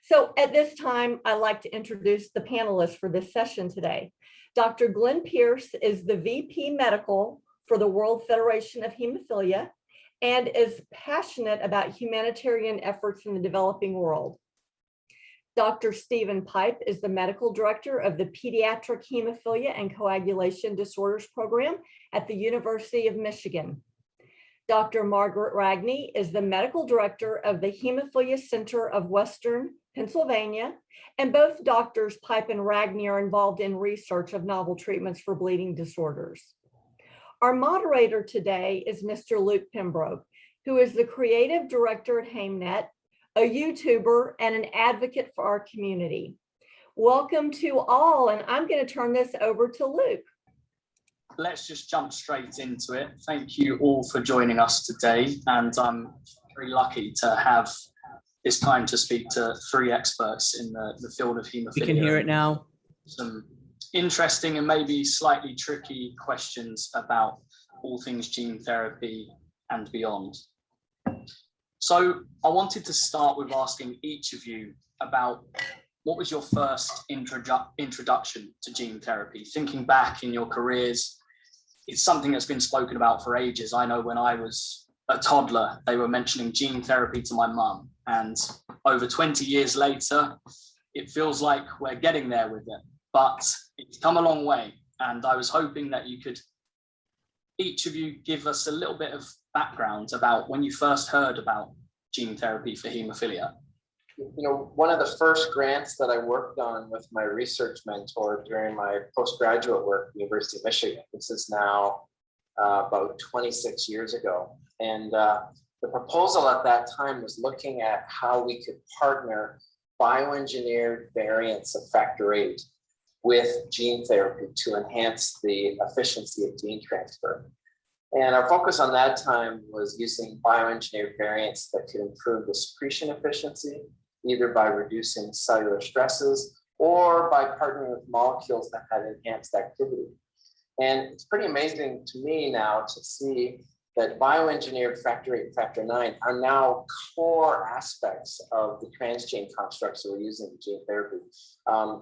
So at this time, I'd like to introduce the panelists for this session today. Dr. Glenn Pierce is the VP Medical for the World Federation of Hemophilia and is passionate about humanitarian efforts in the developing world. Dr. Stephen Pipe is the Medical Director of the Pediatric Hemophilia and Coagulation Disorders Program at the University of Michigan. Dr. Margaret Ragney is the Medical Director of the Hemophilia Center of Western Pennsylvania, and both doctors Pipe and Ragney are involved in research of novel treatments for bleeding disorders. Our moderator today is Mr. Luke Pembroke, who is the Creative Director at HameNet, a YouTuber, and an advocate for our community. Welcome to all, and I'm going to turn this over to Luke. Let's just jump straight into it. Thank you all for joining us today, and I'm very lucky to have this time to speak to three experts in the field of hemophilia. We can hear it now. Some interesting and maybe slightly tricky questions about all things gene therapy and beyond. So I wanted to start with asking each of you about what was your first introduction to gene therapy? Thinking back in your careers, it's something that's been spoken about for ages. I know when I was a toddler, they were mentioning gene therapy to my mum. And over 20 years later, it feels like we're getting there with it, but it's come a long way. And I was hoping that you could, each of you, give us a little bit of background about when you first heard about gene therapy for hemophilia. You know, one of the first grants that I worked on with my research mentor during my postgraduate work at the University of Michigan, this is now about 26 years ago. And the proposal at that time was looking at how we could partner bioengineered variants of factor VIII with gene therapy to enhance the efficiency of gene transfer. And our focus on that time was using bioengineered variants that could improve the secretion efficiency, either by reducing cellular stresses or by partnering with molecules that had enhanced activity. And it's pretty amazing to me now to see that bioengineered factor VIII and factor IX are now core aspects of the transgene constructs that we're using in gene therapy.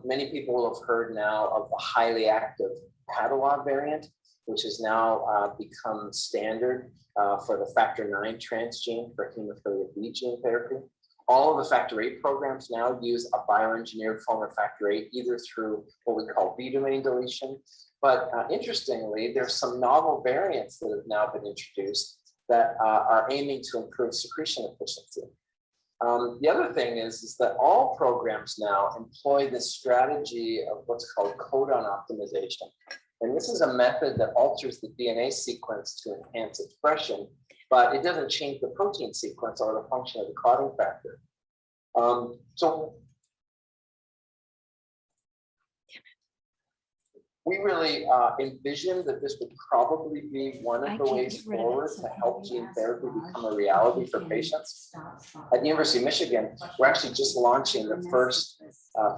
Many people will have heard now of the highly active Padua variant, which has now become standard for the factor IX transgene for hemophilia B gene therapy. All of the factor VIII programs now use a bioengineered form of factor VIII, either through what we call B-domain deletion. But interestingly, there's some novel variants that have now been introduced that are aiming to improve secretion efficiency. The other thing is that all programs now employ this strategy of what's called codon optimization. And this is a method that alters the DNA sequence to enhance expression, but it doesn't change the protein sequence or the function of the clotting factor. So we really envisioned that this would probably be one of the ways forward to help gene therapy become a reality for patients. At the University of Michigan, we're actually just launching the first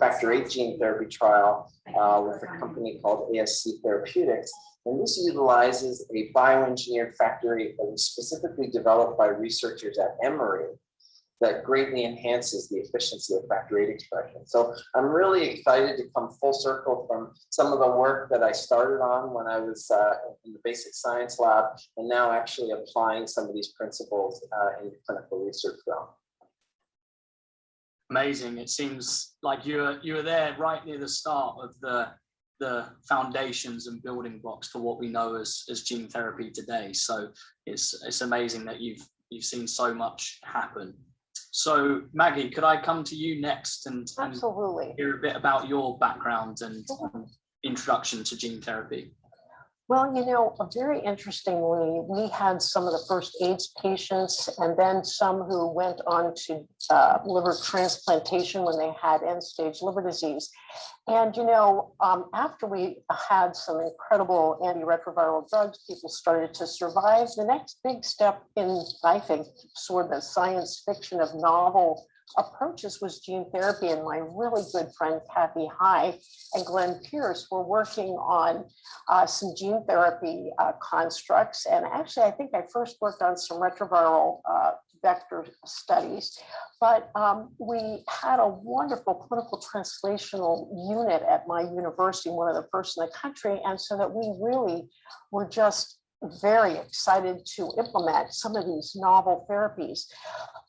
factor VIII gene therapy trial with a company called ASC Therapeutics. And this utilizes a bioengineered factor VIII that was specifically developed by researchers at Emory that greatly enhances the efficiency of factor VIII expression. So I'm really excited to come full circle from some of the work that I started on when I was in the basic science lab, and now actually applying some of these principles in the clinical research realm. Amazing. It seems like you were there right near the start of the foundations and building blocks for what we know as gene therapy today. So it's amazing that you've seen so much happen. So Maggie, could I come to you next and hear a bit about your background and introduction to gene therapy? Well, you know, very interestingly, we had some of the first AIDS patients and then some who went on to liver transplantation when they had end-stage liver disease. And, you know, after we had some incredible antiretroviral drugs, people started to survive. The next big step in, I think, sort of the science fiction of novel approaches was gene therapy, and my really good friend Kathy High and Glenn Pierce were working on some gene therapy constructs. And actually, I think I first worked on some retroviral vector studies. But we had a wonderful clinical translational unit at my university, one of the first in the country. And so that we really were just very excited to implement some of these novel therapies.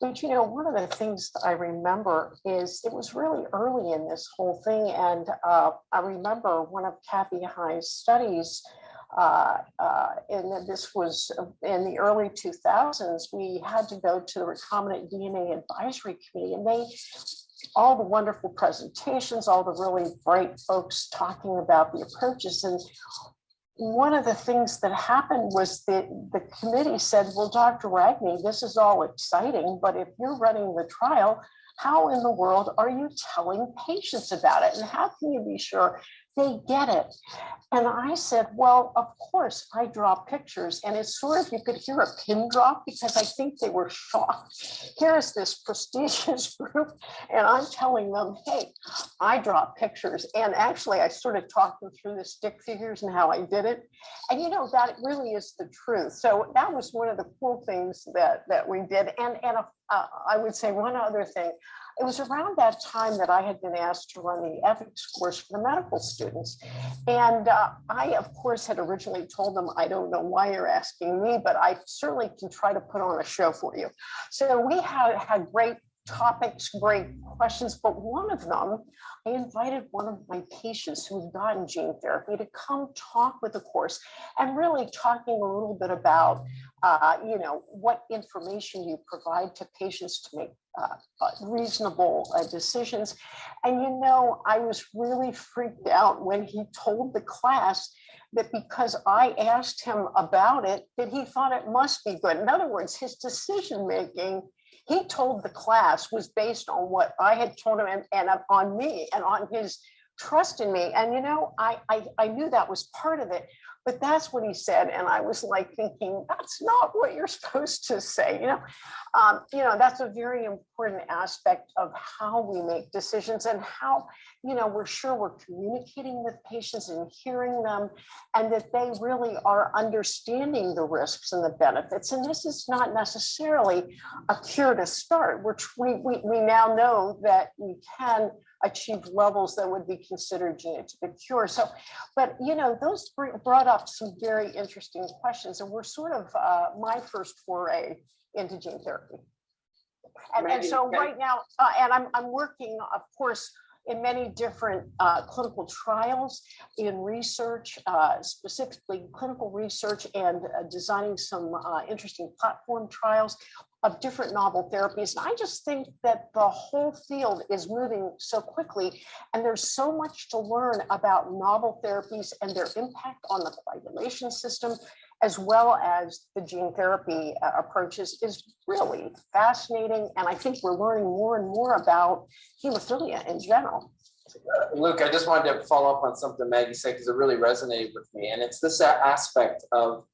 But, you know, one of the things that I remember is it was really early in this whole thing. And I remember one of Kathy High's studies, and this was in the early 2000s, we had to go to the Recombinant DNA Advisory Committee, and all the wonderful presentations, all the really bright folks talking about the approaches. And one of the things that happened was that the committee said, well, Dr. Ragney, this is all exciting, but if you're running the trial, how in the world are you telling patients about it? And how can you be sure they get it? And I said, well, of course, I draw pictures. And it's sort of, you could hear a pin drop because I think they were shocked. Here's this prestigious group, and I'm telling them, hey, I draw pictures. And actually, I sort of talked them through the stick figures and how I did it. And, you know, that really is the truth. So that was one of the cool things that we did. And I would say one other thing. It was around that time that I had been asked to run the ethics course for the medical students. And I, of course, had originally told them, I don't know why you're asking me, but I certainly can try to put on a show for you. So we had great topics, great questions, but one of them, I invited one of my patients who had gotten gene therapy to come talk with the course, and really talking a little bit about, you know, what information you provide to patients to make reasonable decisions. And, you know, I was really freaked out when he told the class that because I asked him about it, that he thought it must be good. In other words, his decision-making, he told the class, was based on what I had told him and on me and on his trust in me. And, you know, I knew that was part of it, but that's what he said. And I was like thinking, that's not what you're supposed to say. You know, that's a very important aspect of how we make decisions and how, you know, we're sure we're communicating with patients and hearing them, and that they really are understanding the risks and the benefits. And this is not necessarily a cure to start, which we now know that we can achieve levels that would be considered genotypic cure. So, but, you know, those brought up some very interesting questions, and were sort of my first foray into gene therapy. And so right now, and I'm working, of course, in many different clinical trials, in research, specifically clinical research, and designing some interesting platform trials of different novel therapies. And I just think that the whole field is moving so quickly, and there's so much to learn about novel therapies and their impact on the coagulation system, as well as the gene therapy approaches, is really fascinating. And I think we're learning more and more about hemophilia in general. Luke, I just wanted to follow up on something Maggie said, because it really resonated with me. And it's this aspect of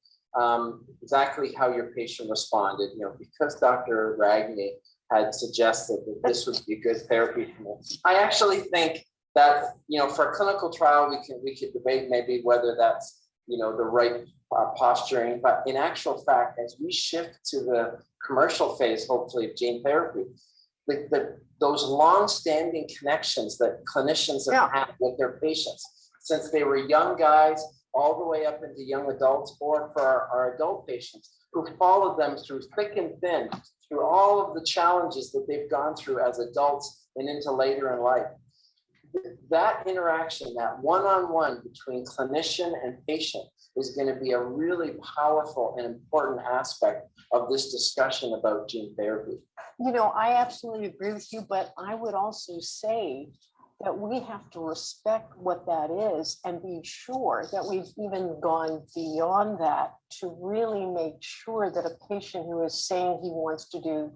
exactly how your patient responded. You know, because Dr. Ragney had suggested that this would be a good therapy for me. I actually think that, you know, for a clinical trial, we could debate maybe whether that's, you know, the right posturing. But in actual fact, as we shift to the commercial phase, hopefully, of gene therapy, those long-standing connections that clinicians have had with their patients since they were young guys all the way up into young adults, or for our adult patients who followed them through thick and thin, through all of the challenges that they've gone through as adults and into later in life. That interaction, that one-on-one between clinician and patient, is going to be a really powerful and important aspect of this discussion about gene therapy. You know, I absolutely agree with you, but I would also say that we have to respect what that is and be sure that we've even gone beyond that to really make sure that a patient who is saying he wants to do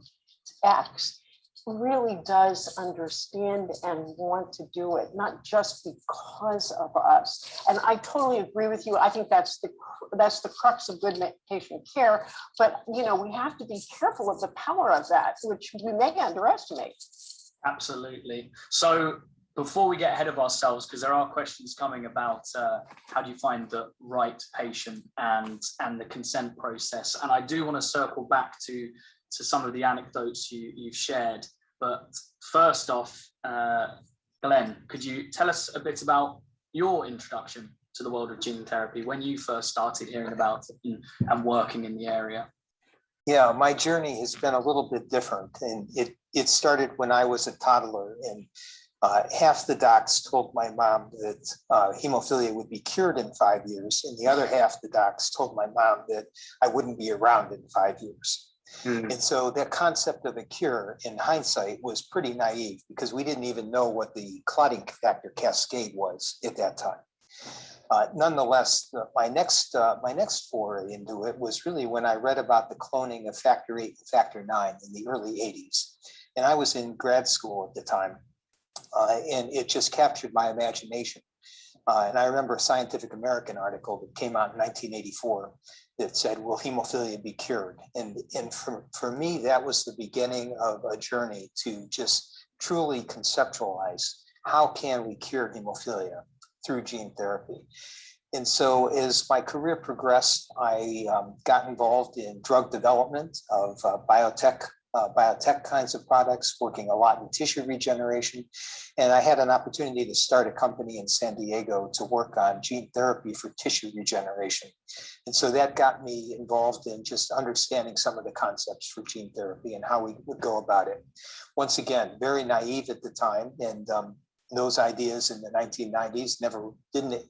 X really does understand and want to do it, not just because of us. And I totally agree with you. I think that's the crux of good patient care. But, you know, we have to be careful of the power of that, which we may underestimate. Absolutely. So before we get ahead of ourselves, because there are questions coming about how do you find the right patient and the consent process. And I do want to circle back to to some of the anecdotes you've shared. But first off, Glenn, could you tell us a bit about your introduction to the world of gene therapy, when you first started hearing about it and working in the area? Yeah, my journey has been a little bit different, and it started when I was a toddler, and half the docs told my mom that hemophilia would be cured in 5 years, and the other half the docs told my mom that I wouldn't be around in 5 years. And so that concept of a cure in hindsight was pretty naive, because we didn't even know what the clotting factor cascade was at that time. Nonetheless, my next foray into it was really when I read about the cloning of factor 8 and factor 9 in the early 80s. And I was in grad school at the time, and it just captured my imagination. And I remember a Scientific American article that came out in 1984 that said, "Will hemophilia be cured?" And for me, that was the beginning of a journey to just truly conceptualize how can we cure hemophilia through gene therapy. And so as my career progressed, I got involved in drug development of biotech kinds of products, working a lot in tissue regeneration. And I had an opportunity to start a company in San Diego to work on gene therapy for tissue regeneration. And so that got me involved in just understanding some of the concepts for gene therapy and how we would go about it. Once again, very naive at the time, and those ideas in the 1990s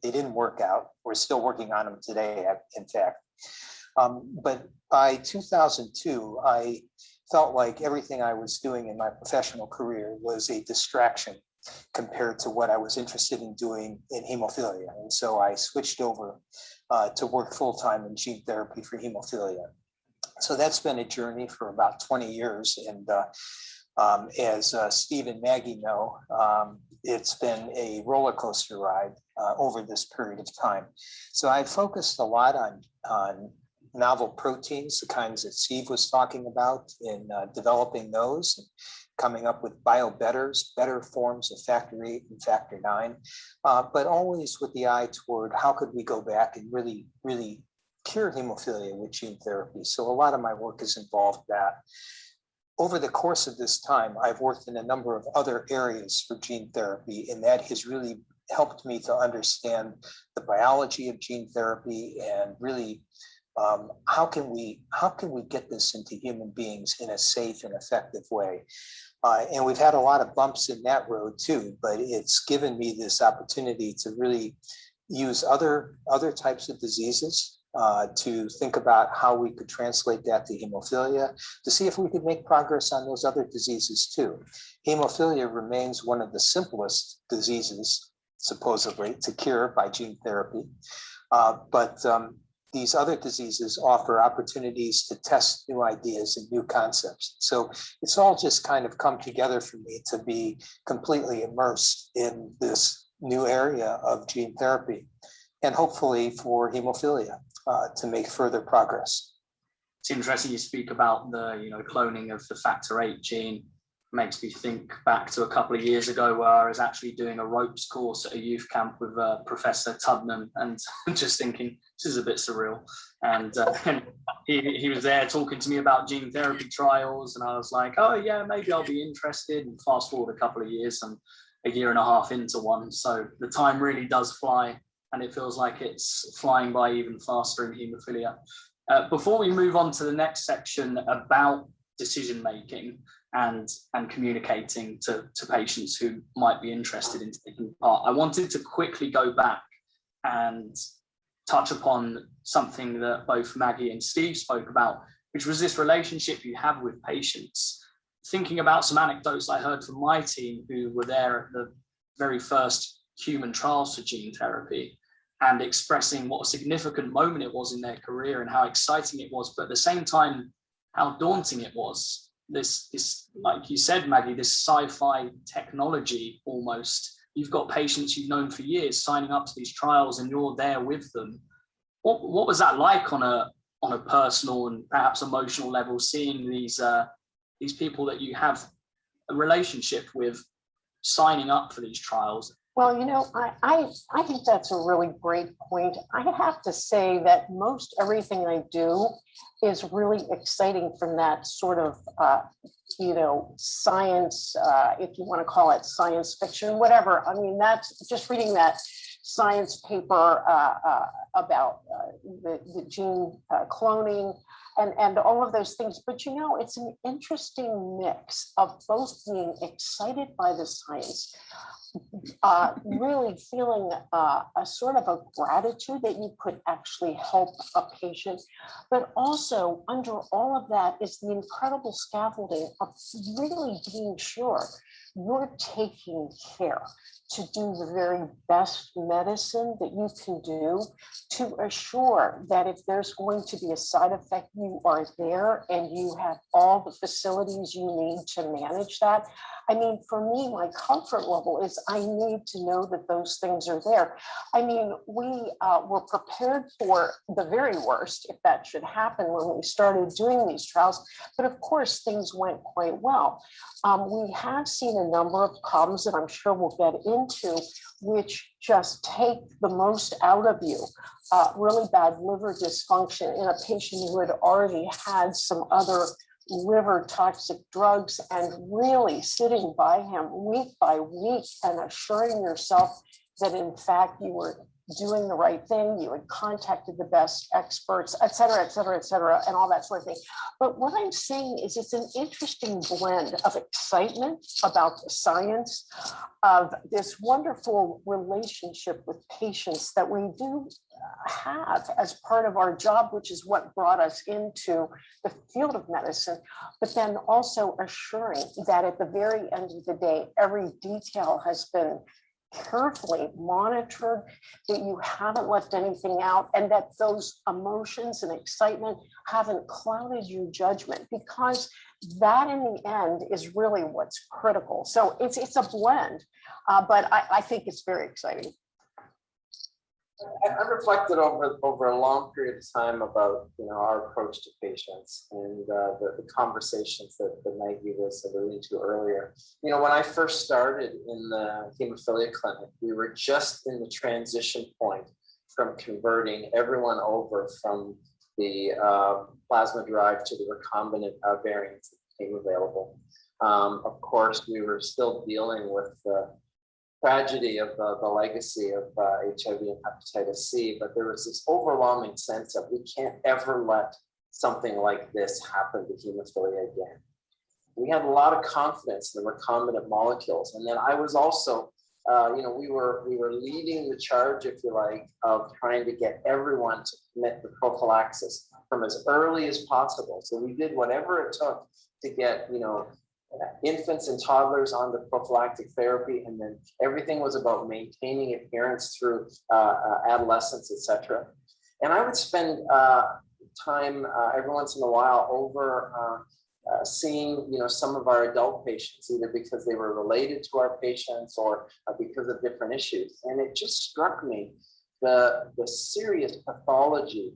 didn't work out. We're still working on them today, in fact. But by 2002, I felt like everything I was doing in my professional career was a distraction compared to what I was interested in doing in hemophilia. And so I switched over to work full-time in gene therapy for hemophilia. So that's been a journey for about 20 years. And as Steve and Maggie know, it's been a roller coaster ride over this period of time. So I focused a lot on novel proteins, the kinds that Steve was talking about, in developing those, and coming up with biobetters, better forms of factor 8 and factor 9, but always with the eye toward how could we go back and really cure hemophilia with gene therapy. So a lot of my work has involved that. Over the course of this time, I've worked in a number of other areas for gene therapy, and that has really helped me to understand the biology of gene therapy and really how can we get this into human beings in a safe and effective way. And we've had a lot of bumps in that road too, but it's given me this opportunity to really use other types of diseases to think about how we could translate that to hemophilia, to see if we could make progress on those other diseases too. Hemophilia remains one of the simplest diseases, supposedly, to cure by gene therapy. But these other diseases offer opportunities to test new ideas and new concepts. So it's all just kind of come together for me to be completely immersed in this new area of gene therapy, and hopefully for hemophilia to make further progress. It's interesting you speak about the cloning of the factor 8 gene. Makes me think back to a couple of years ago where I was actually doing a ropes course at a youth camp with Professor Tubman, and just thinking, this is a bit surreal. And he was there talking to me about gene therapy trials, and I was like, oh yeah, maybe I'll be interested. And fast forward a couple of years, I'm a year and a half into one. So the time really does fly, and it feels like it's flying by even faster in hemophilia. Before we move on to the next section about decision making and communicating to patients who might be interested in taking part, I wanted to quickly go back and touch upon something that both Maggie and Steve spoke about, which was this relationship you have with patients. Thinking about some anecdotes I heard from my team who were there at the very first human trials for gene therapy, and expressing what a significant moment it was in their career and how exciting it was, but at the same time, how daunting it was. This, like you said, Maggie, this sci-fi technology almost. You've got patients you've known for years signing up to these trials, and you're there with them. What was that like on a personal and perhaps emotional level, seeing these people that you have a relationship with signing up for these trials? Well, you know, I think that's a really great point. I have to say that most everything I do is really exciting from that sort of, you know, science, if you want to call it science fiction, whatever. I mean, that's just reading that science paper about the gene cloning and all of those things. But, you know, it's an interesting mix of both being excited by the science, really feeling a sort of a gratitude that you could actually help a patient, but also under all of that is the incredible scaffolding of really being sure you're taking care to do the very best medicine that you can do to assure that if there's going to be a side effect, you are there and you have all the facilities you need to manage that. I mean, for me, my comfort level is I need to know that those things are there. I mean, we were prepared for the very worst if that should happen when we started doing these trials. But of course, things went quite well. We have seen a number of problems that I'm sure we'll get into, which just take the most out of you. Really bad liver dysfunction in a patient who had already had some other liver toxic drugs, and really sitting by him week by week and assuring yourself that in fact you were doing the right thing, you had contacted the best experts, et cetera, and all that sort of thing. But what I'm saying is it's an interesting blend of excitement about the science, of this wonderful relationship with patients that we do have as part of our job, which is what brought us into the field of medicine, but then also assuring that at the very end of the day, every detail has been carefully monitored, that you haven't left anything out, and that those emotions and excitement haven't clouded your judgment, because that in the end is really what's critical. So it's a blend, but I think it's very exciting. I've reflected over a long period of time about our approach to patients and the conversations that Maggie was alluding to earlier. When I first started in the hemophilia clinic, we were just in the transition point from converting everyone over from the plasma-derived to the recombinant variants that became available. Of course, we were still dealing with the tragedy of the legacy of HIV and hepatitis C, but there was this overwhelming sense of we can't ever let something like this happen to hemophilia again. We had a lot of confidence in the recombinant molecules, and then I was also, we were leading the charge, if you like, of trying to get everyone to commit the prophylaxis from as early as possible. So we did whatever it took to get, infants and toddlers on the prophylactic therapy, and then everything was about maintaining adherence through adolescence, etc. And I would spend time every once in a while over seeing, some of our adult patients, either because they were related to our patients or because of different issues. And it just struck me the serious pathology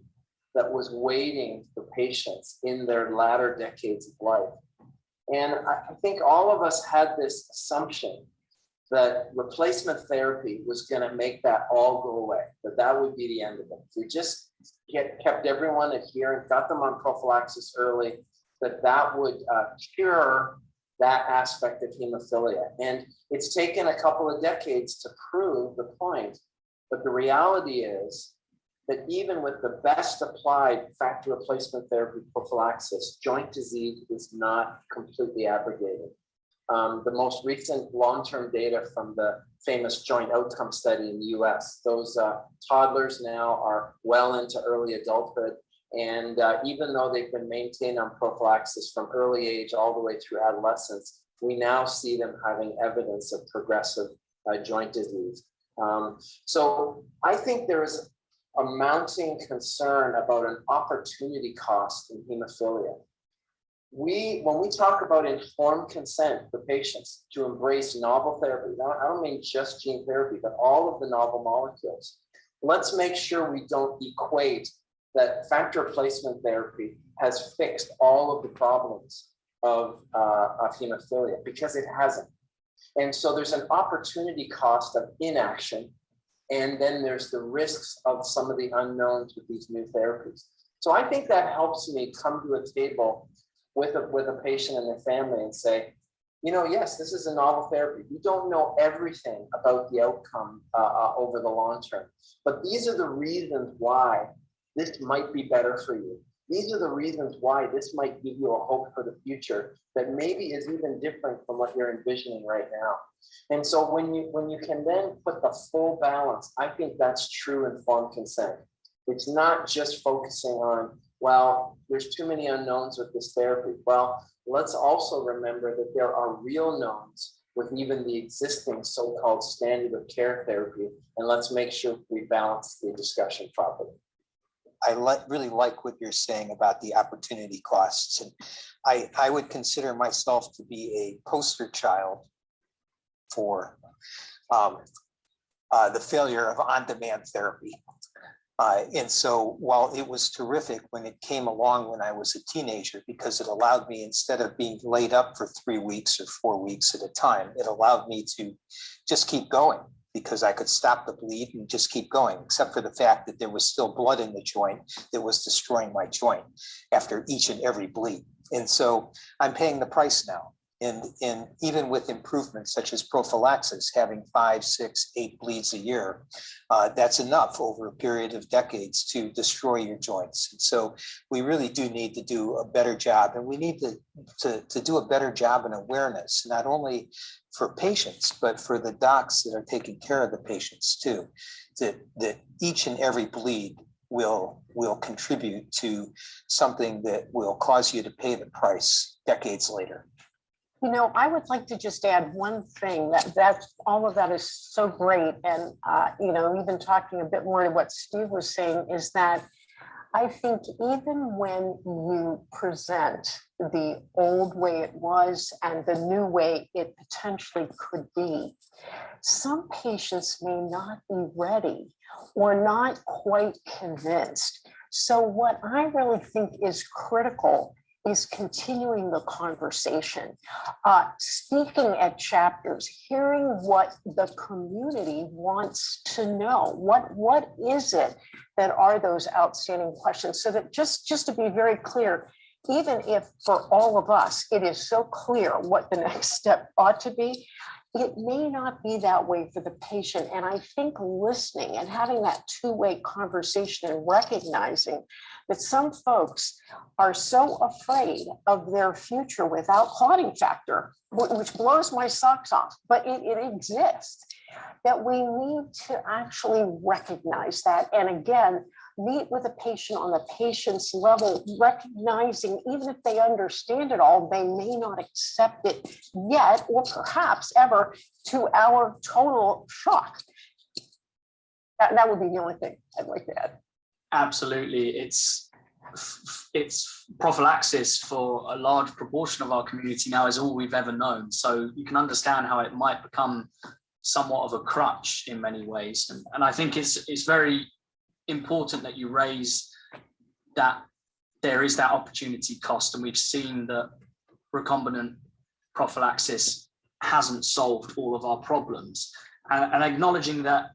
that was waiting for patients in their latter decades of life. And I think all of us had this assumption that replacement therapy was going to make that all go away, that would be the end of it. If we just kept everyone adherent, got them on prophylaxis early, that would cure that aspect of hemophilia. And it's taken a couple of decades to prove the point. But the reality is that even with the best applied factor replacement therapy prophylaxis, joint disease is not completely abrogated. The most recent long-term data from the famous joint outcome study in the US, those toddlers now are well into early adulthood. And even though they've been maintained on prophylaxis from early age all the way through adolescence, we now see them having evidence of progressive joint disease. So I think there is a mounting concern about an opportunity cost in hemophilia. When we talk about informed consent for patients to embrace novel therapy, I don't mean just gene therapy, but all of the novel molecules, let's make sure we don't equate that factor replacement therapy has fixed all of the problems of hemophilia, because it hasn't. And so there's an opportunity cost of inaction. And then there's the risks of some of the unknowns with these new therapies. So I think that helps me come to a table with a patient and their family and say, yes, this is a novel therapy. We don't know everything about the outcome over the long term, but these are the reasons why this might be better for you. These are the reasons why this might give you a hope for the future that maybe is even different from what you're envisioning right now. And so when you can then put the full balance, I think that's true informed consent. It's not just focusing on, well, there's too many unknowns with this therapy. Well, let's also remember that there are real knowns with even the existing so-called standard of care therapy, and let's make sure we balance the discussion properly. I really like what you're saying about the opportunity costs. And I would consider myself to be a poster child for the failure of on-demand therapy. And so while it was terrific when it came along when I was a teenager, because it allowed me, instead of being laid up for 3 weeks or 4 weeks at a time, it allowed me to just keep going, because I could stop the bleed and just keep going, except for the fact that there was still blood in the joint that was destroying my joint after each and every bleed. And so I'm paying the price now. And even with improvements such as prophylaxis, having 5, 6, 8 bleeds a year, that's enough over a period of decades to destroy your joints. And so we really do need to do a better job, and we need to do a better job in awareness, not only for patients, but for the docs that are taking care of the patients too, that each and every bleed will contribute to something that will cause you to pay the price decades later. I would like to just add one thing, that all of that is so great. And, even talking a bit more to what Steve was saying, is that I think even when you present the old way it was and the new way it potentially could be, some patients may not be ready or not quite convinced. So what I really think is critical is continuing the conversation, speaking at chapters, hearing what the community wants to know. What is it that are those outstanding questions? So that just to be very clear, even if for all of us, it is so clear what the next step ought to be, it may not be that way for the patient. And I think listening and having that two-way conversation and recognizing that some folks are so afraid of their future without clotting factor, which blows my socks off, but it exists, that we need to actually recognize that. And again, meet with a patient on the patient's level, recognizing even if they understand it all, they may not accept it yet, or perhaps ever, to our total shock. That would be the only thing I'd like to add. Absolutely. It's prophylaxis for a large proportion of our community now is all we've ever known. So you can understand how it might become somewhat of a crutch in many ways. And I think it's very important that you raise that there is that opportunity cost, and we've seen that recombinant prophylaxis hasn't solved all of our problems, and acknowledging that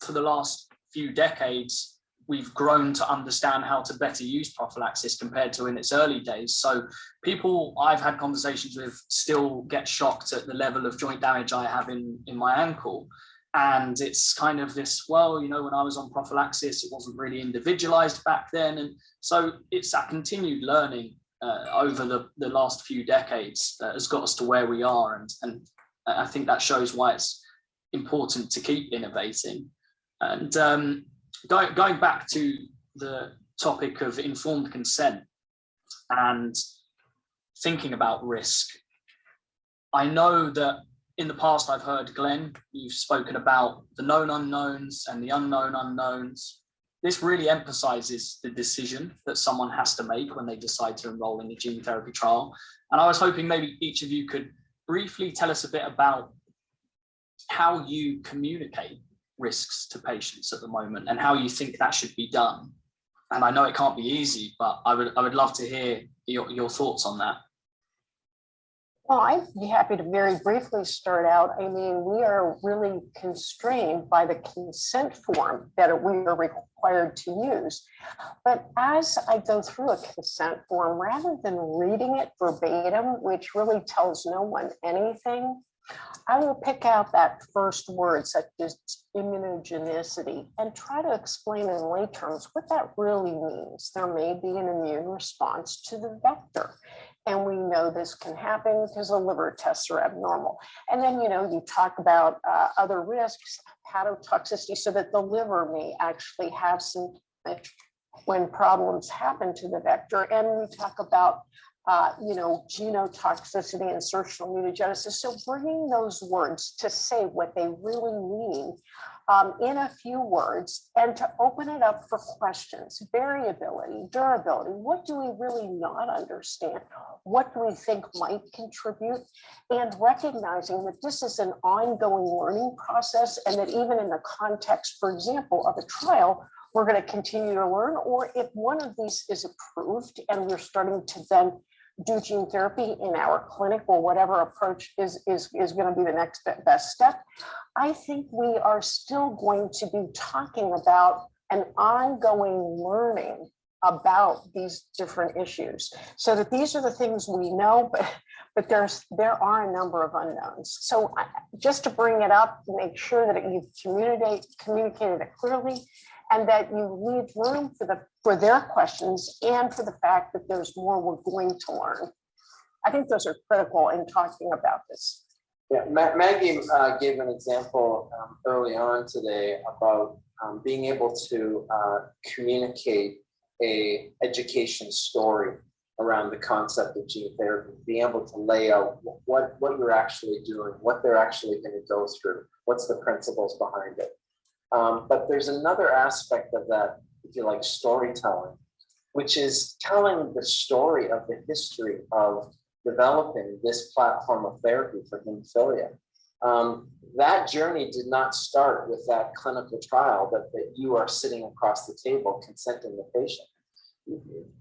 for the last few decades we've grown to understand how to better use prophylaxis compared to in its early days. So people I've had conversations with still get shocked at the level of joint damage I have in my ankle. And it's kind of this, well, when I was on prophylaxis, it wasn't really individualized back then. And so it's that continued learning over the last few decades that has got us to where we are. And I think that shows why it's important to keep innovating. And going back to the topic of informed consent and thinking about risk, I know that in the past, I've heard, Glenn, you've spoken about the known unknowns and the unknown unknowns. This really emphasizes the decision that someone has to make when they decide to enroll in the gene therapy trial. And I was hoping maybe each of you could briefly tell us a bit about how you communicate risks to patients at the moment and how you think that should be done. And I know it can't be easy, but I would love to hear your thoughts on that. Well, I'd be happy to very briefly start out. I mean, we are really constrained by the consent form that we are required to use. But as I go through a consent form, rather than reading it verbatim, which really tells no one anything, I will pick out that first word, such as immunogenicity, and try to explain in lay terms what that really means. There may be an immune response to the vector. And we know this can happen because the liver tests are abnormal. And then, you talk about other risks, hepatotoxicity, so that the liver may actually have some when problems happen to the vector. And we talk about genotoxicity, insertional mutagenesis. So bringing those words to say what they really mean in a few words, and to open it up for questions, variability, durability. What do we really not understand? What do we think might contribute? And recognizing that this is an ongoing learning process, and that even in the context, for example, of a trial, we're going to continue to learn. Or if one of these is approved and we're starting to then do gene therapy in our clinic, or whatever approach is going to be the next best step, I think we are still going to be talking about an ongoing learning about these different issues. So that these are the things we know, but there are a number of unknowns. So just to bring it up, make sure that you've communicated it clearly, and that you leave room for their questions, and for the fact that there's more we're going to learn. I think those are critical in talking about this. Yeah, Maggie gave an example early on today about being able to communicate a education story around the concept of gene therapy, being able to lay out what you're actually doing, what they're actually going to go through, what's the principles behind it. But there's another aspect of that, if you like, storytelling, which is telling the story of the history of developing this platform of therapy for hemophilia. That journey did not start with that clinical trial that you are sitting across the table consenting the patient.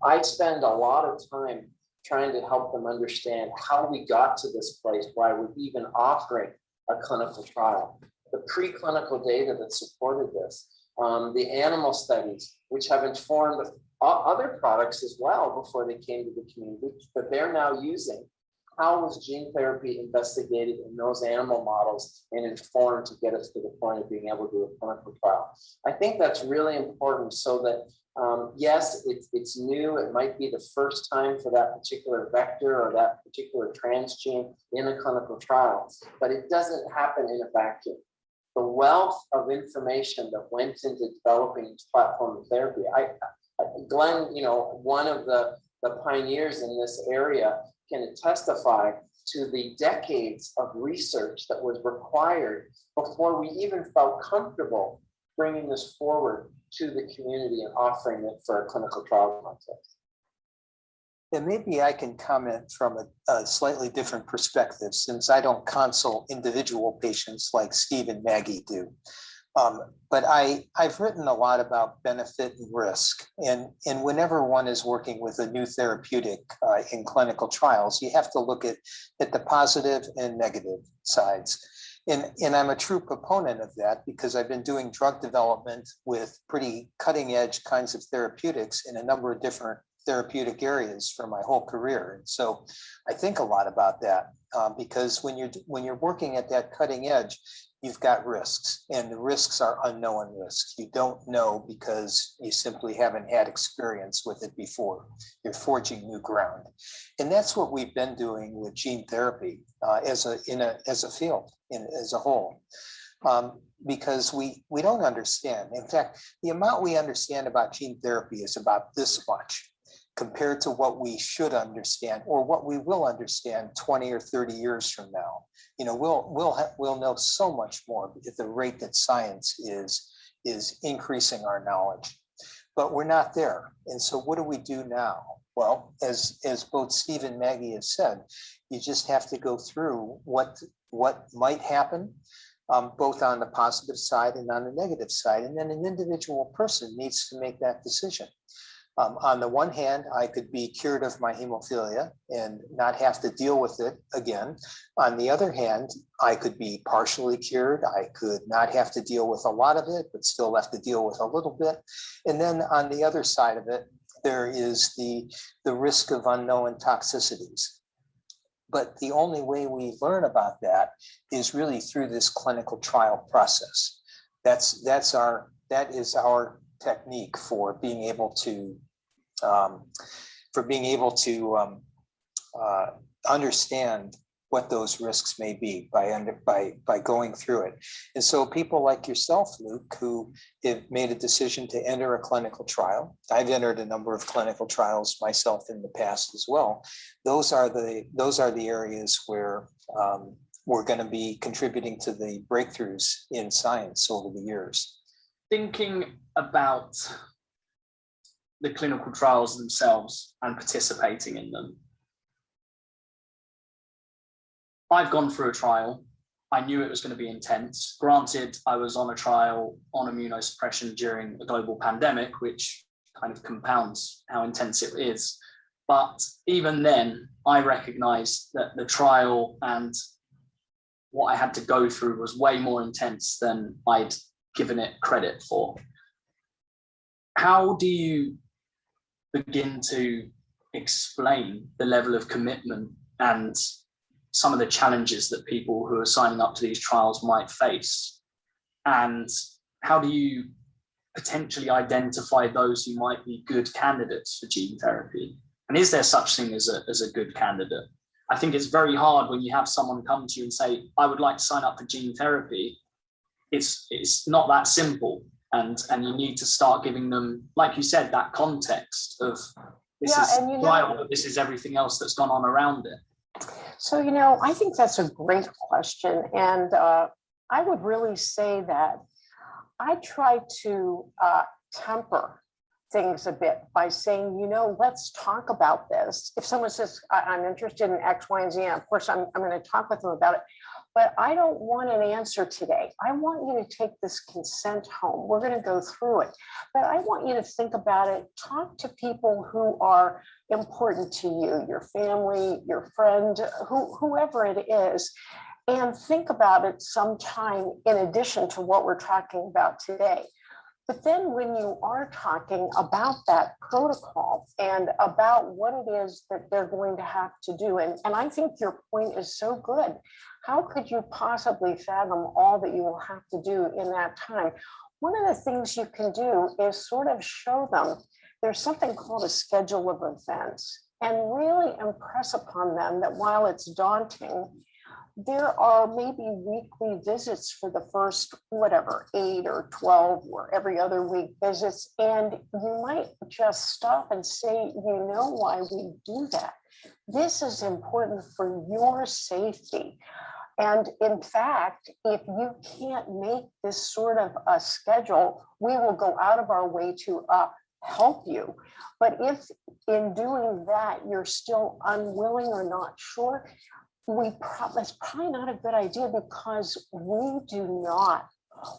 I spend a lot of time trying to help them understand how we got to this place, why we're even offering a clinical trial, the preclinical data that supported this, the animal studies, which have informed other products as well before they came to the community, but they're now using. How was gene therapy investigated in those animal models and informed to get us to the point of being able to do a clinical trial? I think that's really important, so that yes, it's new. It might be the first time for that particular vector or that particular transgene in a clinical trial, but it doesn't happen in a vacuum. The wealth of information that went into developing this platform of therapy. Glenn, one of the pioneers in this area, can testify to the decades of research that was required before we even felt comfortable bringing this forward to the community and offering it for a clinical trial context. And maybe I can comment from a slightly different perspective, since I don't consult individual patients like Steve and Maggie do. But I've written a lot about benefit and risk. And whenever one is working with a new therapeutic in clinical trials, you have to look at the positive and negative sides. And I'm a true proponent of that, because I've been doing drug development with pretty cutting edge kinds of therapeutics in a number of different therapeutic areas for my whole career. And so I think a lot about that, because when you're working at that cutting edge, you've got risks, and the risks are unknown risks. You don't know because you simply haven't had experience with it before. You're forging new ground. And that's what we've been doing with gene therapy as a field, as a whole. Because we don't understand. In fact, the amount we understand about gene therapy is about this much compared to what we should understand, or what we will understand 20 or 30 years from now. We'll know so much more at the rate that science is increasing our knowledge. But we're not there. And so what do we do now? Well, as both Steve and Maggie have said, you just have to go through what might happen, both on the positive side and on the negative side. And then an individual person needs to make that decision. On the one hand, I could be cured of my hemophilia and not have to deal with it again. On the other hand, I could be partially cured. I could not have to deal with a lot of it, but still have to deal with a little bit. And then on the other side of it, there is the risk of unknown toxicities. But the only way we learn about that is really through this clinical trial process. That is our technique for being able to understand what those risks may be by going through it. And so people like yourself, Luke, who have made a decision to enter a clinical trial. I've entered a number of clinical trials myself in the past as well. Those are the areas where we're going to be contributing to the breakthroughs in science over the years. Thinking about the clinical trials themselves and participating in them. I've gone through a trial. I knew it was going to be intense. Granted, I was on a trial on immunosuppression during a global pandemic, which kind of compounds how intense it is. But even then, I recognized that the trial and what I had to go through was way more intense than I'd given it credit for. How do you begin to explain the level of commitment and some of the challenges that people who are signing up to these trials might face? And how do you potentially identify those who might be good candidates for gene therapy? And is there such thing as a good candidate? I think it's very hard when you have someone come to you and say, I would like to sign up for gene therapy. It's not that simple. And you need to start giving them, like you said, that context of this this is everything else that's gone on around it. So, I think that's a great question. And I would really say that I try to temper things a bit by saying, let's talk about this. If someone says, I'm interested in X, Y, and Z, of course, I'm going to talk with them about it. But I don't want an answer today. I want you to take this consent home. We're going to go through it. But I want you to think about it. Talk to people who are important to you, your family, your friend, whoever it is, and think about it sometime in addition to what we're talking about today. But then when you are talking about that protocol and about what it is that they're going to have to do, and I think your point is so good. How could you possibly fathom all that you will have to do in that time? One of the things you can do is sort of show them there's something called a schedule of events, and really impress upon them that while it's daunting, there are maybe weekly visits for the first, 8 or 12 or every other week visits. And you might just stop and say, why we do that. This is important for your safety. And in fact, if you can't make this sort of a schedule, we will go out of our way to help you. But if in doing that, you're still unwilling or not sure, that's probably not a good idea, because we do not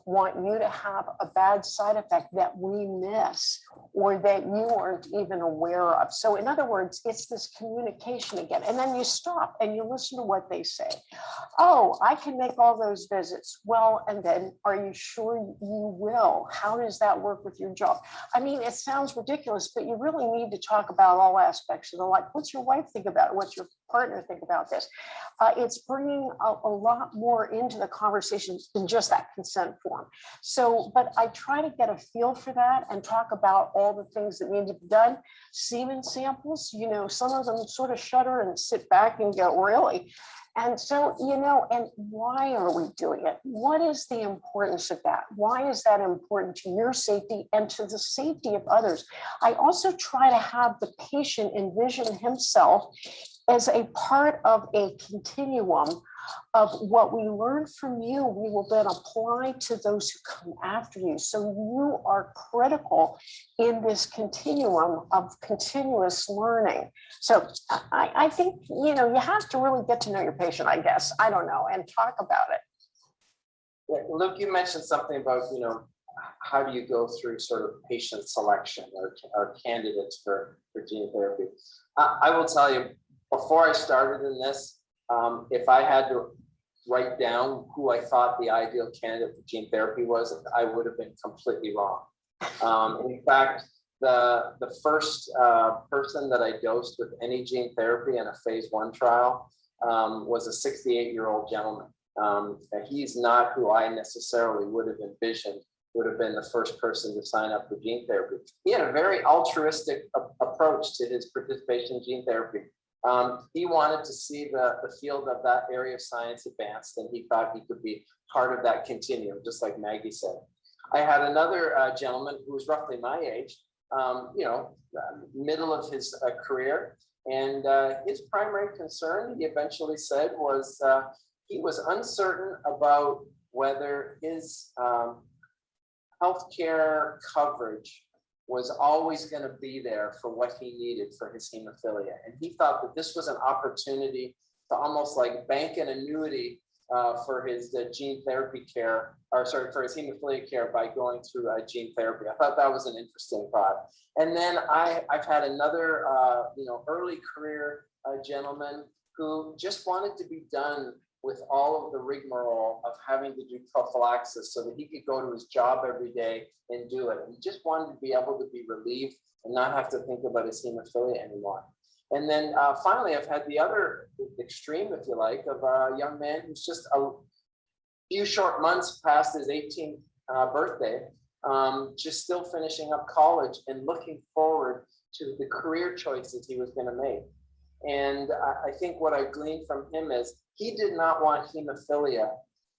want you to have a bad side effect that we miss or that you aren't even aware of. So in other words, it's this communication again. And then you stop and you listen to what they say. Oh, I can make all those visits. Well, and then are you sure you will? How does that work with your job? I mean, it sounds ridiculous, but you really need to talk about all aspects of the life. What's your wife think about it? What's your partner think about this? It's bringing a lot more into the conversation than just that consent form. So, but I try to get a feel for that and talk about all the things that need to be done. Semen samples, some of them sort of shudder and sit back and go, really? And so, and why are we doing it? What is the importance of that? Why is that important to your safety and to the safety of others? I also try to have the patient envision himself as a part of a continuum of what we learn from you, we will then apply to those who come after you. So you are critical in this continuum of continuous learning. So I think, you have to really get to know your patient, I guess. I don't know, and talk about it. Yeah, Luke, you mentioned something about, how do you go through sort of patient selection or candidates for gene therapy? I will tell you, before I started in this, if I had to write down who I thought the ideal candidate for gene therapy was, I would have been completely wrong. In fact, the first person that I dosed with any gene therapy in a phase 1 trial was a 68-year-old gentleman. And he's not who I necessarily would have envisioned would have been the first person to sign up for gene therapy. He had a very altruistic approach to his participation in gene therapy. He wanted to see the field of that area of science advanced, and he thought he could be part of that continuum, just like Maggie said. I had another gentleman who was roughly my age, middle of his career, and his primary concern, he eventually said, was he was uncertain about whether his healthcare coverage was always going to be there for what he needed for his hemophilia. And he thought that this was an opportunity to almost like bank an annuity for his gene therapy care, or sorry, for his hemophilia care by going through gene therapy. I thought that was an interesting thought. And then I've had another, early career gentleman who just wanted to be done with all of the rigmarole of having to do prophylaxis so that he could go to his job every day and do it. And he just wanted to be able to be relieved and not have to think about his hemophilia anymore. And then finally, I've had the other extreme, if you like, of a young man who's just a few short months past his 18th birthday, just still finishing up college and looking forward to the career choices he was going to make. And I think what I gleaned from him is he did not want hemophilia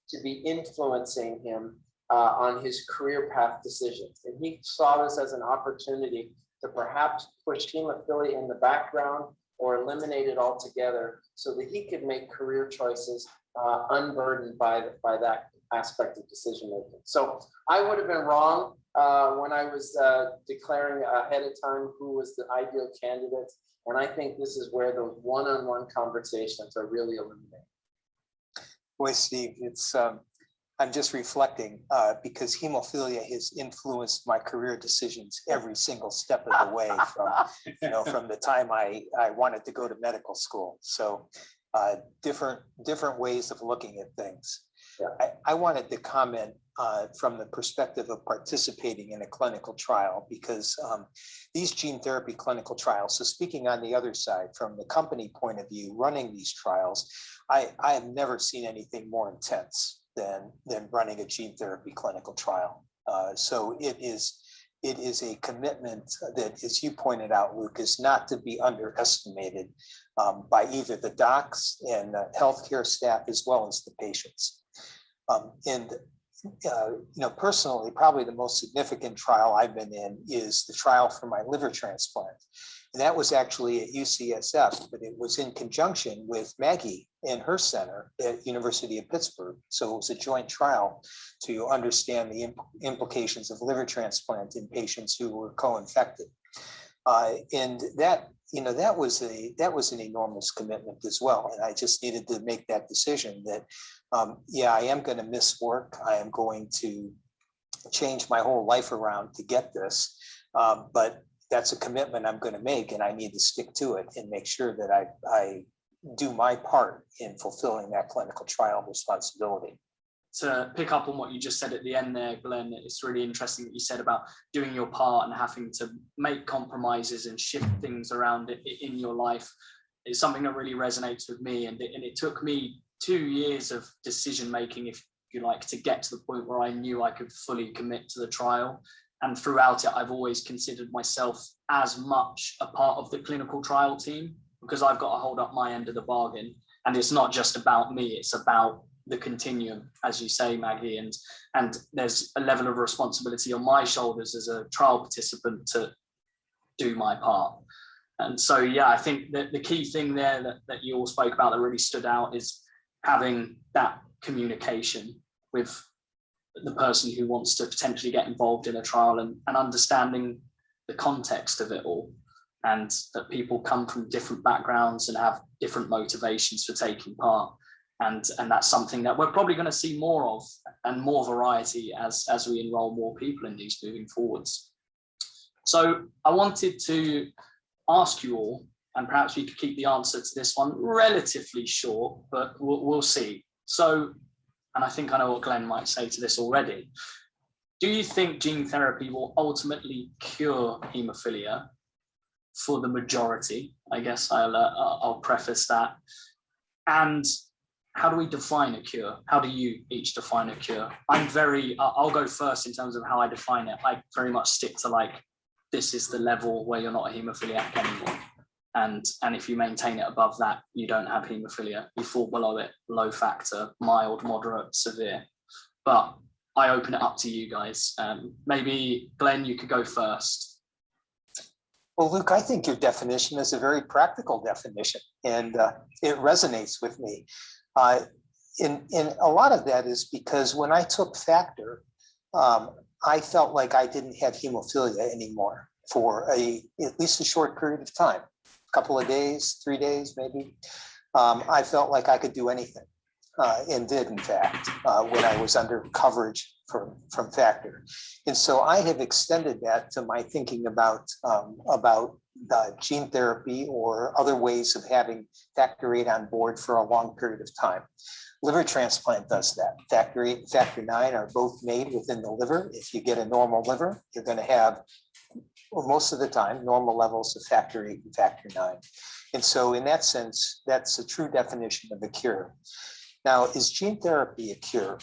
to be influencing him on his career path decisions. And he saw this as an opportunity to perhaps push hemophilia in the background or eliminate it altogether so that he could make career choices unburdened by that aspect of decision making. So I would have been wrong when I was declaring ahead of time who was the ideal candidate. And I think this is where those one-on-one conversations are really illuminating. Boy, Steve, I'm just reflecting because hemophilia has influenced my career decisions every single step of the way from the time I wanted to go to medical school. So different ways of looking at things. Yeah. I wanted to comment from the perspective of participating in a clinical trial, because these gene therapy clinical trials, so speaking on the other side, from the company point of view, running these trials, I have never seen anything more intense than running a gene therapy clinical trial. So it is a commitment that, as you pointed out, Luke, is not to be underestimated by either the docs and the healthcare staff as well as the patients. Personally, probably the most significant trial I've been in is the trial for my liver transplant. And that was actually at UCSF, but it was in conjunction with Maggie and her center at University of Pittsburgh. So it was a joint trial to understand the implications of liver transplant in patients who were co-infected. And that was an enormous commitment as well. And I just needed to make that decision that, I am going to miss work. I am going to change my whole life around to get this. But that's a commitment I'm going to make, and I need to stick to it and make sure that I do my part in fulfilling that clinical trial responsibility. To pick up on what you just said at the end there, Glenn, it's really interesting that you said about doing your part and having to make compromises and shift things around in your life. It's something that really resonates with me, and it took me 2 years of decision making, if you like, to get to the point where I knew I could fully commit to the trial. And throughout it, I've always considered myself as much a part of the clinical trial team, because I've got to hold up my end of the bargain. And it's not just about me, it's about the continuum, as you say, Maggie, and there's a level of responsibility on my shoulders as a trial participant to do my part. And so, I think that the key thing there that you all spoke about that really stood out is having that communication with the person who wants to potentially get involved in a trial, and understanding the context of it all, and that people come from different backgrounds and have different motivations for taking part. And that's something that we're probably going to see more of and more variety as we enroll more people in these moving forwards. So I wanted to ask you all, and perhaps we could keep the answer to this one relatively short, but we'll see. So, and I think I know what Glenn might say to this already. Do you think gene therapy will ultimately cure hemophilia for the majority? I guess I'll preface that. And how do we define a cure? How do you each define a cure? I'll go first in terms of how I define it. I very much stick to like, this is the level where you're not a hemophiliac anymore. And if you maintain it above that, you don't have hemophilia. You fall below it, low factor, mild, moderate, severe. But I open it up to you guys. Maybe Glenn, you could go first. Well, Luke, I think your definition is a very practical definition, and it resonates with me. In a lot of that is because when I took factor, I felt like I didn't have hemophilia anymore for at least a short period of time, a couple of days, 3 days, maybe. I felt like I could do anything, and did, in fact, when I was under coverage from factor. And so I have extended that to my thinking about gene therapy or other ways of having factor VIII on board for a long period of time. Liver transplant does that. Factor VIII and factor IX are both made within the liver. If you get a normal liver, you're going to have, well, most of the time, normal levels of factor VIII and factor IX. And so in that sense, that's a true definition of a cure. Now, is gene therapy a cure?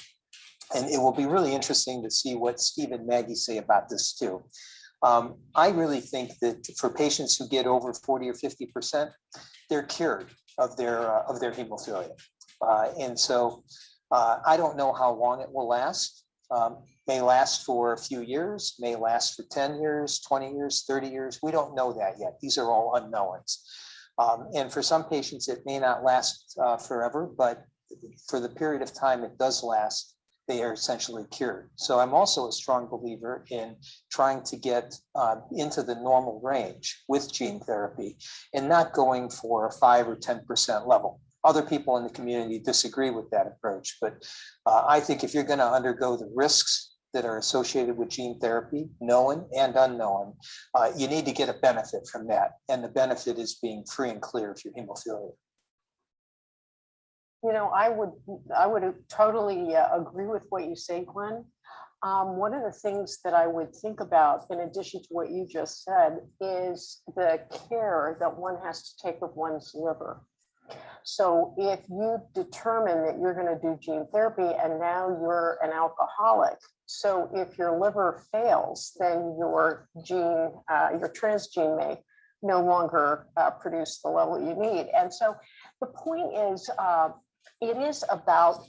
And it will be really interesting to see what Steve and Maggie say about this too. I really think that for patients who get over 40 or 50%, they're cured of their hemophilia. And so I don't know how long it will last. May last for a few years, may last for 10 years, 20 years, 30 years. We don't know that yet. These are all unknowns. And for some patients, it may not last forever, but for the period of time it does last, they are essentially cured. So I'm also a strong believer in trying to get into the normal range with gene therapy and not going for a 5 or 10% level. Other people in the community disagree with that approach, but I think if you're going to undergo the risks that are associated with gene therapy, known and unknown, you need to get a benefit from that. And the benefit is being free and clear of your hemophilia. You know, I would totally agree with what you say, Glenn. One of the things that I would think about, in addition to what you just said, is the care that one has to take of one's liver. So if you determine that you're going to do gene therapy and now you're an alcoholic, so if your liver fails, then your transgene may no longer produce the level you need. And so the point is, it is about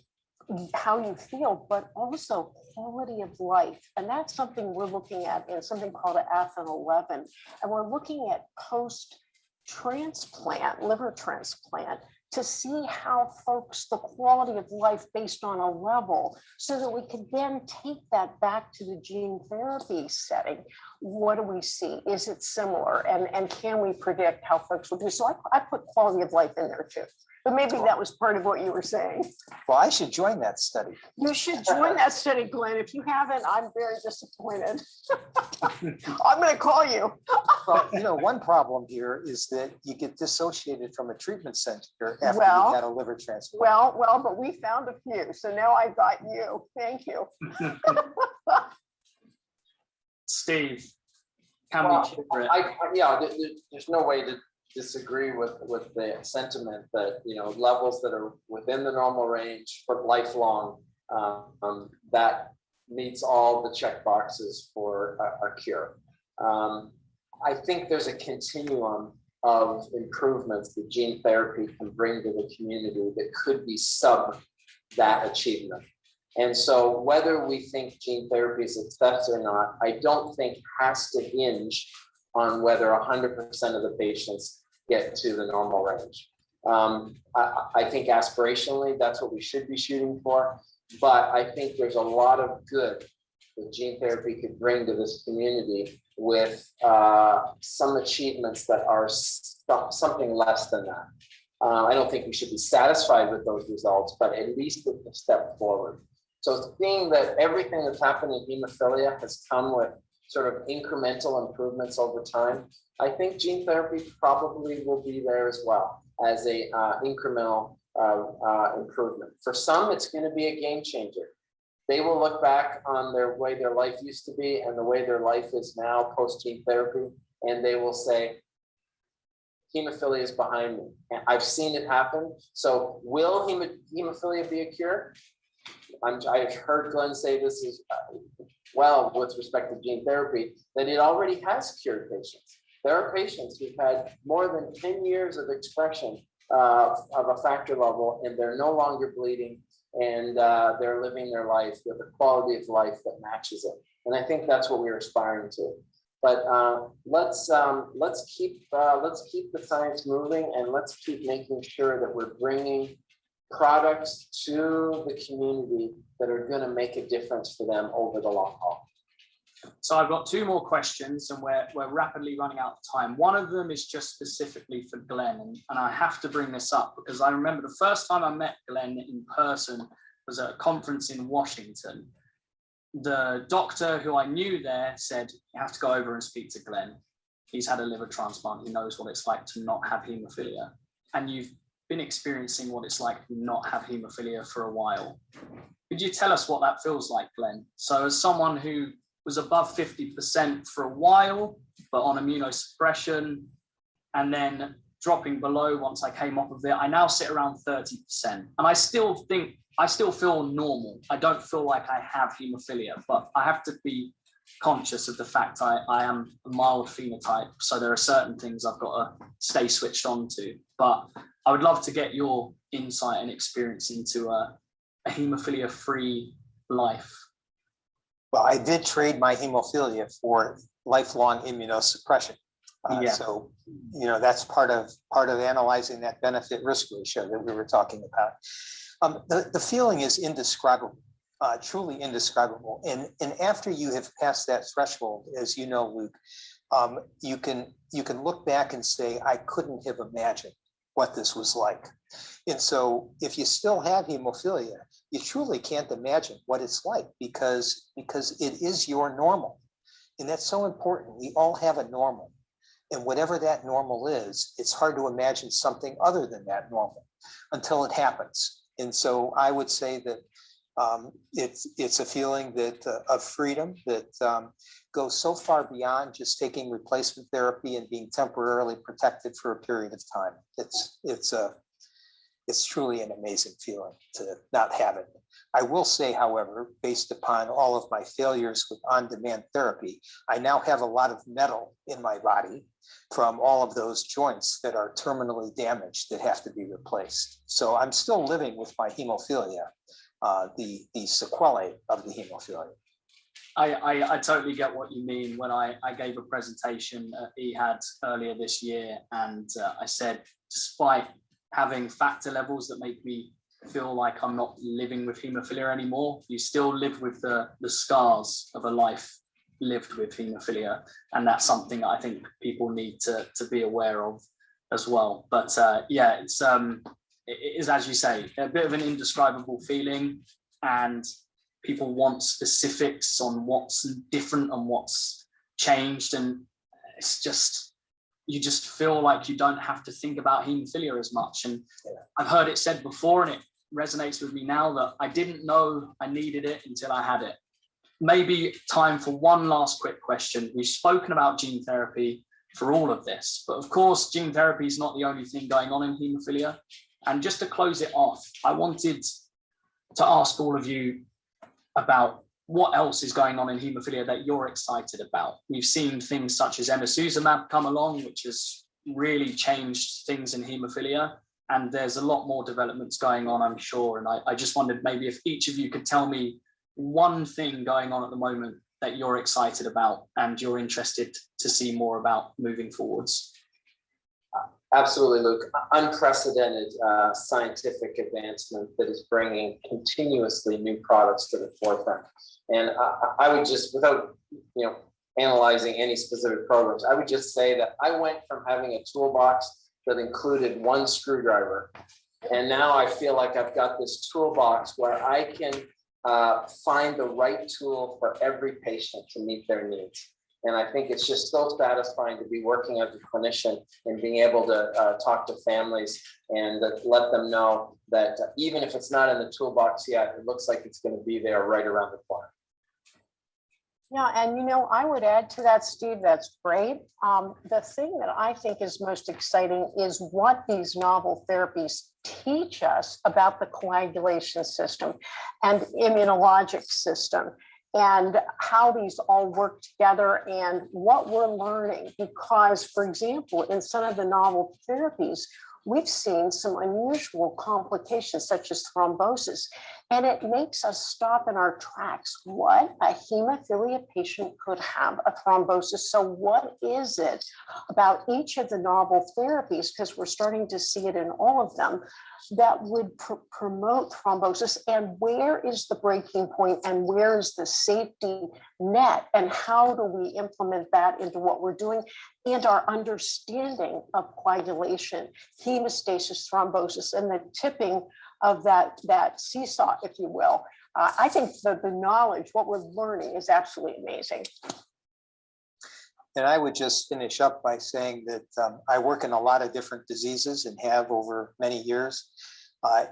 how you feel, but also quality of life. And that's something we're looking at in something called ATHEN 11. And we're looking at post-transplant, liver transplant, to see how folks, the quality of life based on a level, so that we can then take that back to the gene therapy setting. What do we see? Is it similar? And can we predict how folks will do? So I put quality of life in there too. But maybe that was part of what you were saying. Well, I should join that study. You should join that study, Glenn. If you haven't, I'm very disappointed. I'm going to call you. Well, you know, one problem here is that you get dissociated from a treatment center after you've had a liver transplant. Well, but we found a few. So now I got you. Thank you. Steve, there's no way to disagree with the sentiment that, you know, levels that are within the normal range for lifelong, that meets all the check boxes for a cure. I think there's a continuum of improvements that gene therapy can bring to the community that could be sub that achievement. And so whether we think gene therapy is a success or not, I don't think has to hinge on whether 100% of the patients get to the normal range. I think aspirationally, that's what we should be shooting for. But I think there's a lot of good that gene therapy could bring to this community with some achievements that are something less than that. I don't think we should be satisfied with those results, but at least a step forward. So seeing that everything that's happened in hemophilia has come with sort of incremental improvements over time, I think gene therapy probably will be there as well as a incremental improvement. For some, it's going to be a game changer. They will look back on their way their life used to be and the way their life is now post gene therapy, and they will say, hemophilia is behind me. And I've seen it happen. So will hemophilia be a cure? I've heard Glenn say this as well with respect to gene therapy, that it already has cured patients. There are patients who've had more than 10 years of expression of a factor level, and they're no longer bleeding, and they're living their life with a quality of life that matches it. And I think that's what we're aspiring to. But let's keep the science moving, and let's keep making sure that we're bringing products to the community that are going to make a difference for them over the long haul. So I've got two more questions, and we're rapidly running out of time. One of them is just specifically for Glenn, and I have to bring this up because I remember the first time I met Glenn in person was at a conference in Washington. The doctor who I knew there said, you have to go over and speak to Glenn. He's had a liver transplant. He knows what it's like to not have hemophilia. And you've been experiencing what it's like to not have hemophilia for a while. Could you tell us what that feels like, Glenn? So as someone who was above 50% for a while, but on immunosuppression, and then dropping below once I came off of it, I now sit around 30%. And I still feel normal. I don't feel like I have hemophilia, but I have to be conscious of the fact I am a mild phenotype. So there are certain things I've got to stay switched on to. But I would love to get your insight and experience into a hemophilia-free life. Well, I did trade my hemophilia for lifelong immunosuppression. So, you know, that's part of analyzing that benefit-risk ratio that we were talking about. The feeling is indescribable, truly indescribable. And after you have passed that threshold, as you know, Luke, you can look back and say, I couldn't have imagined what this was like. And so if you still have hemophilia, you truly can't imagine what it's like because it is your normal. And that's so important. We all have a normal. And whatever that normal is, it's hard to imagine something other than that normal until it happens. And so I would say that it's a feeling that of freedom that goes so far beyond just taking replacement therapy and being temporarily protected for a period of time. It's truly an amazing feeling to not have it. I will say, however, based upon all of my failures with on-demand therapy, I now have a lot of metal in my body from all of those joints that are terminally damaged that have to be replaced. So I'm still living with my hemophilia, the sequelae of the hemophilia. I totally get what you mean. When I gave a presentation at EHAD earlier this year, and I said, despite having factor levels that make me feel like I'm not living with hemophilia anymore, you still live with the scars of a life lived with hemophilia. And that's something I think people need to be aware of as well. But yeah, it is, as you say, a bit of an indescribable feeling, and people want specifics on what's different and what's changed. And it's just, you just feel like you don't have to think about hemophilia as much. And I've heard it said before, and it resonates with me now, that I didn't know I needed it until I had it. Maybe time for one last quick question. We've spoken about gene therapy for all of this, but of course, gene therapy is not the only thing going on in hemophilia. And just to close it off, I wanted to ask all of you about what else is going on in hemophilia that you're excited about. We've seen things such as emicizumab come along, which has really changed things in hemophilia. And there's a lot more developments going on, I'm sure. And I just wondered maybe if each of you could tell me one thing going on at the moment that you're excited about and you're interested to see more about moving forwards. Absolutely, Luke. Unprecedented scientific advancement that is bringing continuously new products to the forefront. And I would just, without analyzing any specific programs, I would just say that I went from having a toolbox that included one screwdriver, and now I feel like I've got this toolbox where I can find the right tool for every patient to meet their needs. And I think it's just so satisfying to be working as a clinician and being able to talk to families and let them know that even if it's not in the toolbox yet, it looks like it's going to be there right around the corner. Yeah, and you know, I would add to that, Steve, that's great. The thing that I think is most exciting is what these novel therapies teach us about the coagulation system and immunologic system, and how these all work together and what we're learning. Because, for example, in some of the novel therapies, we've seen some unusual complications such as thrombosis, and it makes us stop in our tracks. What? A hemophilia patient could have a thrombosis. So what is it about each of the novel therapies, because we're starting to see it in all of them, that would promote thrombosis, and where is the breaking point and where is the safety net, and how do we implement that into what we're doing and our understanding of coagulation, hemostasis, thrombosis, and the tipping of that seesaw, if you will. I think that the knowledge, what we're learning, is absolutely amazing. And I would just finish up by saying that I work in a lot of different diseases and have over many years.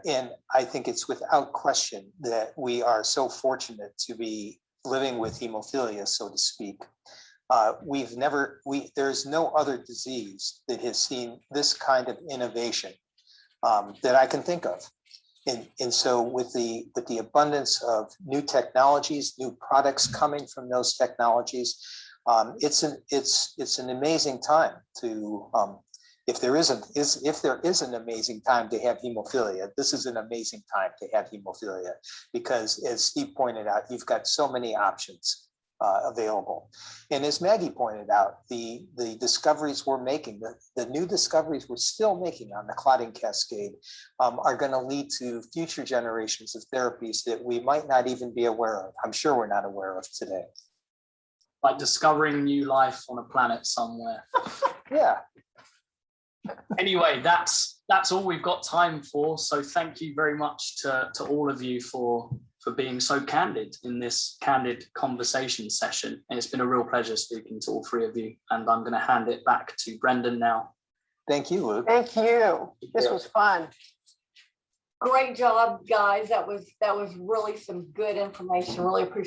And I think it's without question that we are so fortunate to be living with hemophilia, so to speak. There's no other disease that has seen this kind of innovation that I can think of. And so with the abundance of new technologies, new products coming from those technologies, it's an amazing time to if there is an amazing time to have hemophilia, this is an amazing time to have hemophilia, because as Steve pointed out, you've got so many options available. And as Maggie pointed out, the discoveries we're making, the new discoveries we're still making on the clotting cascade are going to lead to future generations of therapies that we might not even be aware of. I'm sure we're not aware of today. Like discovering new life on a planet somewhere. Yeah. Anyway, that's all we've got time for. So thank you very much to all of you for being so candid in this candid conversation session. And it's been a real pleasure speaking to all three of you. And I'm going to hand it back to Brendan now. Thank you, Luke. Thank you. This was fun. Great job, guys. That was really some good information. Really appreciate